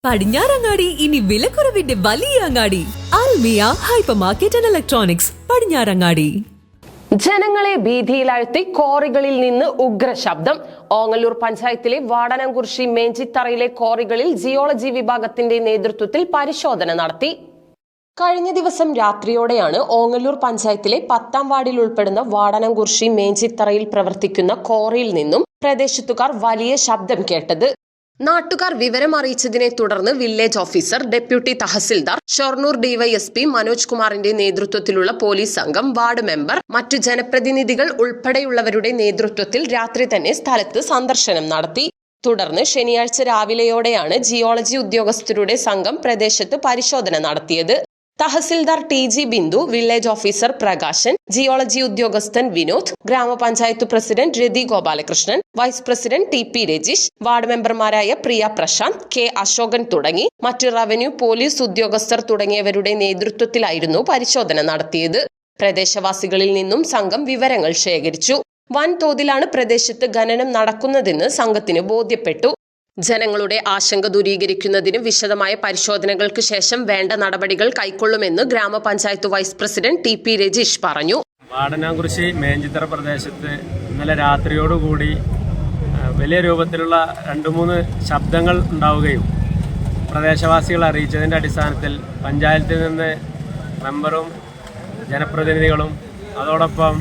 പടിഞ്ഞാറങ്ങാടി ഇനി വിലക്കുറവിന്റെ വലിയ അങ്ങാടി Almiya hyper market and electronics Padinjarangadi. ജനങ്ങളെ ഭീതിയിലാഴ്ത്തി ക്വാറികളിൽ നിന്ന് ഉഗ്ര ശബ്ദം. ഓങ്ങല്ലൂർ പഞ്ചായത്തിലെ വാടനംകുറിശി മേഞ്ചിത്തറയിലെ ക്വാറികളിൽ ജിയോളജി വിഭാഗത്തിന്റെ നേതൃത്വത്തിൽ പരിശോധന നടത്തി. കഴിഞ്ഞ ദിവസം രാത്രിയോടെയാണ് ഓങ്ങല്ലൂർ പഞ്ചായത്തിലെ 10ാം വാർഡിൽ ഉൾപ്പെടുന്ന വാടനംകുറിശി മേഞ്ചിത്തറയിൽ പ്രവർത്തിക്കുന്ന ക്വാറിയിൽ നിന്നും പ്രദേശത്തുകാർ വലിയ ശബ്ദം കേട്ടത്. നാട്ടുകാർ വിവരം അറിയിച്ചതിനെ തുടർന്ന് village officer, deputy tahsildar, Shoranur DYSP Manoj കുമാറിന്റെ നേതൃത്വത്തിലുള്ള പോലീസ് സംഘം, വാർഡ് മെമ്പർ, മറ്റു ജനപ്രതിനിധികൾ ഉൾപ്പെടെയുള്ളവരുടെ നേതൃത്വത്തിൽ രാത്രി തന്നെ സ്ഥലത്ത് സന്ദർശനം നടത്തി. തുടർന്ന് ശനിയാഴ്ച രാവിലെയോടെയാണ് ജിയോളജി ഉദ്യോഗസ്ഥരുടെ സംഘം പ്രദേശത്ത് പരിശോധന നടത്തിയത്. Tahsildar T G. Bindu, village officer Prakashan, geology ഉദ്യോഗസ്ഥൻ വിനോദ്, ഗ്രാമപഞ്ചായത്ത് president Rathi Gopalakrishnan, vice president T P. Rajeesh, ward മെമ്പർമാരായ പ്രിയ പ്രശാന്ത്, കെ അശോകൻ തുടങ്ങി മറ്റു റവന്യൂ, പോലീസ് ഉദ്യോഗസ്ഥർ തുടങ്ങിയവരുടെ നേതൃത്വത്തിലായിരുന്നു പരിശോധന നടത്തിയത്. പ്രദേശവാസികളിൽ നിന്നും സംഘം വിവരങ്ങൾ ശേഖരിച്ചു. വൻതോതിലാണ് പ്രദേശത്ത് ഖനനം നടക്കുന്നതെന്ന് സംഘത്തിന് ബോധ്യപ്പെട്ടു. ജനങ്ങളുടെ ആശങ്ക ദൂരീകരിക്കുന്നതിന് വിശദമായ പരിശോധനകൾക്ക് ശേഷം വേണ്ട നടപടികൾ കൈക്കൊള്ളുമെന്ന് ഗ്രാമപഞ്ചായത്ത് വൈസ് പ്രസിഡന്റ് ടി.പി. രജീഷ് പറഞ്ഞു. വാടനാംകുറിശി മേഞ്ചിത്തറ പ്രദേശത്ത് ഇന്നലെ രാത്രിയോടുകൂടി വലിയ രൂപത്തിലുള്ള 2-3 ശബ്ദങ്ങൾ ഉണ്ടാവുകയും പ്രദേശവാസികൾ അറിയിച്ചതിൻ്റെ അടിസ്ഥാനത്തിൽ പഞ്ചായത്തിൽ നിന്ന് മെമ്പറും ജനപ്രതിനിധികളും അതോടൊപ്പം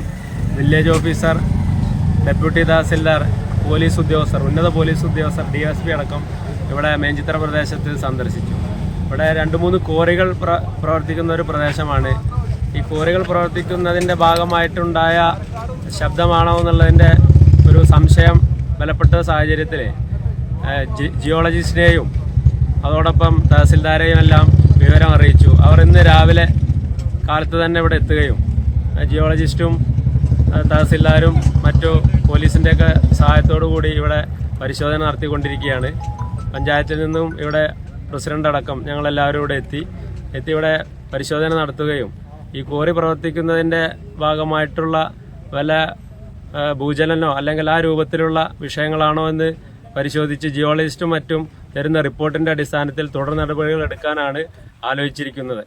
village officer, deputy tahsildar, police ഉദ്യോഗസ്ഥർ, ഉന്നത പോലീസ് ഉദ്യോഗസ്ഥർ, DSP അടക്കം ഇവിടെ മേഞ്ചിത്തറ പ്രദേശത്ത് സന്ദർശിച്ചു. ഇവിടെ 2-3 ക്വാറികൾ പ്രവർത്തിക്കുന്ന ഒരു പ്രദേശമാണ്. ഈ ക്വാറികൾ പ്രവർത്തിക്കുന്നതിൻ്റെ ഭാഗമായിട്ടുണ്ടായ ശബ്ദമാണോ എന്നുള്ളതിൻ്റെ ഒരു സംശയം ബലപ്പെട്ട സാഹചര്യത്തിൽ ജിയോളജിസ്റ്റിനെയും അതോടൊപ്പം തഹസിൽദാരെയും എല്ലാം വിവരം അറിയിച്ചു. അവർ ഇന്ന് രാവിലെ കാലത്ത് തന്നെ ഇവിടെ എത്തുകയും ജിയോളജിസ്റ്റും തഹസിൽദാരും മറ്റു പോലീസിൻ്റെയൊക്കെ സഹായത്തോടു കൂടി ഇവിടെ പരിശോധന നടത്തിക്കൊണ്ടിരിക്കുകയാണ്. പഞ്ചായത്തിൽ നിന്നും ഇവിടെ പ്രസിഡന്റ് അടക്കം ഞങ്ങളെല്ലാവരും ഇവിടെ എത്തി ഇവിടെ പരിശോധന നടത്തുകയും ഈ ക്വാറി പ്രവർത്തിക്കുന്നതിൻ്റെ ഭാഗമായിട്ടുള്ള വല്ല ഭൂചലനോ അല്ലെങ്കിൽ ആ രൂപത്തിലുള്ള വിഷയങ്ങളാണോ എന്ന് പരിശോധിച്ച് ജിയോളജിസ്റ്റും മറ്റും തരുന്ന റിപ്പോർട്ടിൻ്റെ അടിസ്ഥാനത്തിൽ തുടർ നടപടികൾ എടുക്കാനാണ് ആലോചിച്ചിരിക്കുന്നത്.